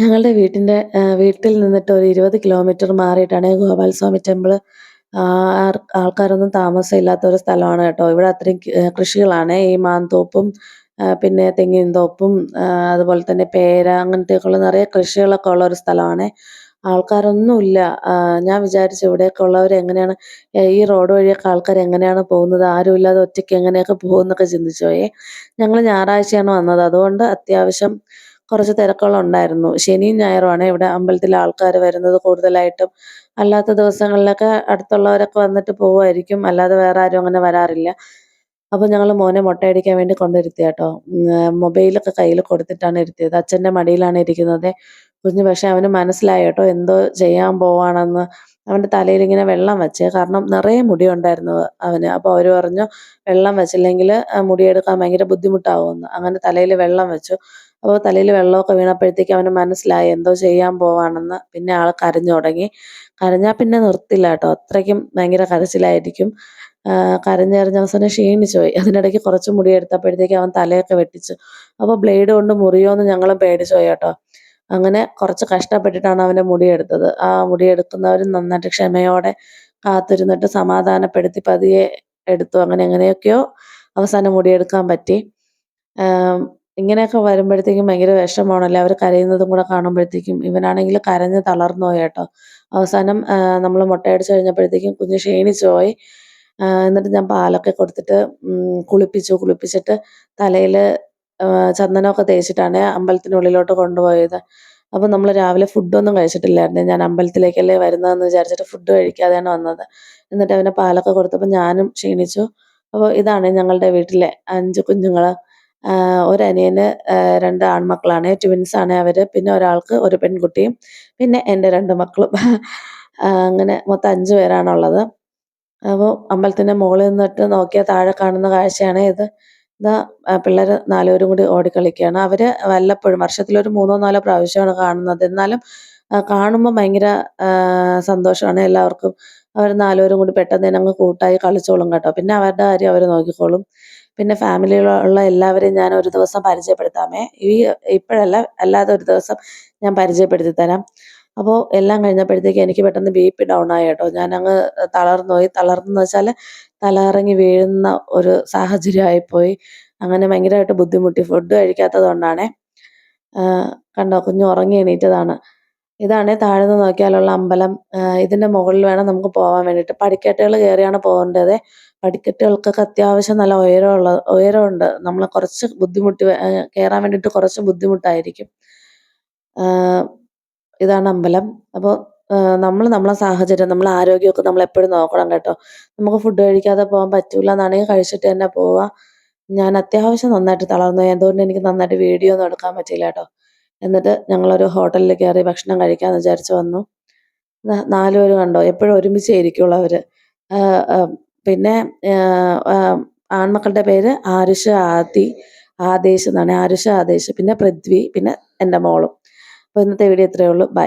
ഞങ്ങളുടെ വീട്ടിൽ നിന്നിട്ട് ഒരു 20 കിലോമീറ്റർ മാറിയിട്ടാണ് ഗോപാലസ്വാമി ടെമ്പിള്. ആൾക്കാരൊന്നും താമസമില്ലാത്ത ഒരു സ്ഥലമാണ് കേട്ടോ. ഇവിടെ അത്രയും കൃഷികളാണ്. ഈ മാന്തോപ്പും പിന്നെ തെങ്ങിൻ തോപ്പും അതുപോലെ തന്നെ പേര അങ്ങനത്തെയൊക്കെയുള്ള നിറയെ കൃഷികളൊക്കെ ഉള്ള ഒരു സ്ഥലമാണേ. ആൾക്കാരൊന്നുമില്ല. ഞാൻ വിചാരിച്ചു ഇവിടെയൊക്കെ ഉള്ളവർ എങ്ങനെയാണ് ഈ റോഡ് വഴിയൊക്കെ ആൾക്കാർ എങ്ങനെയാണ് പോകുന്നത്? ആരുമില്ലാതെ ഒറ്റയ്ക്ക് എങ്ങനെയൊക്കെ പോകുമെന്നൊക്കെ ചിന്തിച്ചു പോയേ. ഞങ്ങൾ ഞായറാഴ്ചയാണ് വന്നത്. അതുകൊണ്ട് അത്യാവശ്യം കുറച്ച് തിരക്കുകളുണ്ടായിരുന്നു. ശനിയും ഞായറുമാണ് ഇവിടെ അമ്പലത്തിൽ ആൾക്കാർ വരുന്നത് കൂടുതലായിട്ടും. അല്ലാത്ത ദിവസങ്ങളിലൊക്കെ അടുത്തുള്ളവരൊക്കെ വന്നിട്ട് പോവുമായിരിക്കും. അല്ലാതെ വേറെ ആരും അങ്ങനെ വരാറില്ല. അപ്പോൾ ഞങ്ങൾ മോനെ മൊട്ടയടിക്കാൻ വേണ്ടി കൊണ്ടിരുത്തി കേട്ടോ. മൊബൈലൊക്കെ കയ്യിൽ കൊടുത്തിട്ടാണ് ഇരുത്തിയത്. അച്ഛൻ്റെ മടിയിലാണ് ഇരിക്കുന്നത്. കുഞ്ഞ് പക്ഷേ അവന് മനസ്സിലായി കേട്ടോ എന്തോ ചെയ്യാൻ പോവാണെന്ന്. അവൻ്റെ തലയിലിങ്ങനെ വെള്ളം വെച്ചേ. കാരണം നിറയെ മുടിയുണ്ടായിരുന്നു അവന്. അപ്പോൾ അവർ പറഞ്ഞു വെള്ളം വെച്ചില്ലെങ്കിൽ മുടിയെടുക്കാൻ ഭയങ്കര ബുദ്ധിമുട്ടാവുമെന്ന്. അങ്ങനെ തലയിൽ വെള്ളം വെച്ചു. അപ്പോൾ തലയിൽ വെള്ളമൊക്കെ വീണപ്പോഴത്തേക്കും അവന് മനസ്സിലായി എന്തോ ചെയ്യാൻ പോവാണെന്ന്. പിന്നെ ആൾ കരഞ്ഞു തുടങ്ങി. കരഞ്ഞാൽ പിന്നെ നിർത്തില്ല കേട്ടോ. അത്രയ്ക്കും ഭയങ്കര കരച്ചിലായിരിക്കും. കരഞ്ഞ് കരഞ്ഞ് അവസാനം ക്ഷീണിച്ചു പോയി. അതിനിടയ്ക്ക് കുറച്ച് മുടി എടുത്തപ്പോഴത്തേക്കും അവൻ തലയൊക്കെ വെട്ടിച്ചു. അപ്പോൾ ബ്ലേഡ് കൊണ്ട് മുറിയുമോയെന്ന് ഞങ്ങളും പേടിച്ചു പോയി കേട്ടോ. അങ്ങനെ കുറച്ച് കഷ്ടപ്പെട്ടിട്ടാണ് അവൻ്റെ മുടിയെടുത്തത്. ആ മുടിയെടുക്കുന്നവരും നന്നായിട്ട് ക്ഷമയോടെ കാത്തിരുന്നിട്ട് സമാധാനപ്പെടുത്തി പതിയെ എടുത്തു. അങ്ങനെ എങ്ങനെയൊക്കെയോ അവസാനം മുടിയെടുക്കാൻ പറ്റി. ആം, ഇങ്ങനെയൊക്കെ വരുമ്പോഴത്തേക്കും ഭയങ്കര വിഷമമാണല്ലേ അവർ കരയുന്നതും കൂടെ കാണുമ്പോഴത്തേക്കും. ഇവനാണെങ്കിൽ കരഞ്ഞ് തളർന്നു പോയി കേട്ടോ. അവസാനം നമ്മൾ മുട്ടയടിച്ച് കഴിഞ്ഞപ്പോഴത്തേക്കും കുഞ്ഞ് ക്ഷീണിച്ചു പോയി. എന്നിട്ട് ഞാൻ പാലൊക്കെ കൊടുത്തിട്ട് കുളിപ്പിച്ചിട്ട് തലയിൽ ചന്ദനമൊക്കെ തേച്ചിട്ടാണ് അമ്പലത്തിനുള്ളിലോട്ട് കൊണ്ടുപോയത്. അപ്പോൾ നമ്മൾ രാവിലെ ഫുഡൊന്നും കഴിച്ചിട്ടില്ലായിരുന്നു. ഞാൻ അമ്പലത്തിലേക്കല്ലേ വരുന്നതെന്ന് വിചാരിച്ചിട്ട് ഫുഡ് കഴിക്കാതെയാണ് വന്നത്. എന്നിട്ട് അവന് പാലൊക്കെ കൊടുത്തപ്പോൾ ഞാനും ക്ഷീണിച്ചു. അപ്പോൾ ഇതാണ് ഞങ്ങളുടെ വീട്ടിലെ 5 കുഞ്ഞുങ്ങൾ. ഒരനിയന് 2 ആൺമക്കളാണ്. ട്വിൻസാണ് അവർ. പിന്നെ ഒരാൾക്ക് ഒരു പെൺകുട്ടിയും പിന്നെ എൻ്റെ 2 മക്കളും. അങ്ങനെ മൊത്തം 5 പേരാണുള്ളത്. അപ്പോൾ അമ്പലത്തിൻ്റെ മുകളിൽ നിന്നിട്ട് നോക്കിയാൽ താഴെ കാണുന്ന കാഴ്ചയാണ് ഇത്. ഇതാ പിള്ളേർ 4 പേരും കൂടി ഓടിക്കളിക്കുകയാണ്. അവർ വല്ലപ്പോഴും വർഷത്തിലൊരു 3ഓ 4ഓ പ്രാവശ്യമാണ് കാണുന്നത്. എന്നാലും കാണുമ്പോൾ ഭയങ്കര സന്തോഷമാണ് എല്ലാവർക്കും. അവർ 4 പേരും കൂടി പെട്ടെന്ന് തന്നെ അങ്ങ് കൂട്ടായി കളിച്ചോളും കേട്ടോ. പിന്നെ അവരുടെ കാര്യം അവർ നോക്കിക്കോളും. പിന്നെ ഫാമിലിയിലുള്ള എല്ലാവരെയും ഞാൻ ഒരു ദിവസം പരിചയപ്പെടുത്താമേ. ഇപ്പോഴല്ല, അല്ലാതെ ഒരു ദിവസം ഞാൻ പരിചയപ്പെടുത്തി തരാം. അപ്പോൾ എല്ലാം കഴിഞ്ഞപ്പോഴത്തേക്ക് എനിക്ക് പെട്ടെന്ന് ബിപി ഡൗൺ ആയി കേട്ടോ. ഞാനങ്ങ് തളർന്നു പോയി. തളർന്നെന്ന് വെച്ചാൽ തലകറങ്ങി വീഴുന്ന ഒരു സാഹചര്യമായിപ്പോയി. അങ്ങനെ ഭയങ്കരമായിട്ട് ബുദ്ധിമുട്ടി. ഫുഡ് കഴിക്കാത്തത് കൊണ്ടാണേ. കണ്ടോ കുഞ്ഞ് ഉറങ്ങി എണീറ്റതാണ്. ഇതാണേ താഴെന്ന് നോക്കിയാലുള്ള അമ്പലം. ഇതിൻ്റെ മുകളിൽ വേണം നമുക്ക് പോകാൻ വേണ്ടിയിട്ട്. പടിക്കെട്ടുകൾ കയറിയാണ് പോകേണ്ടത്. പടിക്കെട്ടുകൾക്കൊക്കെ അത്യാവശ്യം നല്ല ഉയരമുണ്ട്. നമ്മൾ കുറച്ച് കയറാൻ വേണ്ടിയിട്ട് കുറച്ച് ബുദ്ധിമുട്ടായിരിക്കും. ഇതാണ് അമ്പലം. അപ്പോൾ നമ്മളെ സാഹചര്യം, നമ്മളെ ആരോഗ്യമൊക്കെ നമ്മളെപ്പോഴും നോക്കണം കേട്ടോ. നമുക്ക് ഫുഡ് കഴിക്കാതെ പോകാൻ പറ്റൂല എന്നാണെങ്കിൽ കഴിച്ചിട്ട് തന്നെ പോവുക. ഞാൻ അത്യാവശ്യം നന്നായിട്ട് തളർന്നു പോയി. അതുകൊണ്ട് എനിക്ക് നന്നായിട്ട് വീഡിയോ ഒന്നും എടുക്കാൻ പറ്റിയില്ല കേട്ടോ. എന്നിട്ട് ഞങ്ങളൊരു ഹോട്ടലിൽ കയറി ഭക്ഷണം കഴിക്കാമെന്ന് വിചാരിച്ച് വന്നു. 4 പേര് കണ്ടോ എപ്പോഴും ഒരുമിച്ചേ ഇരിക്കുള്ളൂ അവർ. പിന്നെ ആൺമക്കളുടെ പേര് ആരുഷ്, ആദേശ് എന്നാണ്. ആരുഷ്, ആദേശ്, പിന്നെ പൃഥ്വി, പിന്നെ എൻ്റെ മോളും. അപ്പോൾ ഇന്നത്തെ വീഡിയോ ഇത്രയേ ഉള്ളൂ. ബൈ.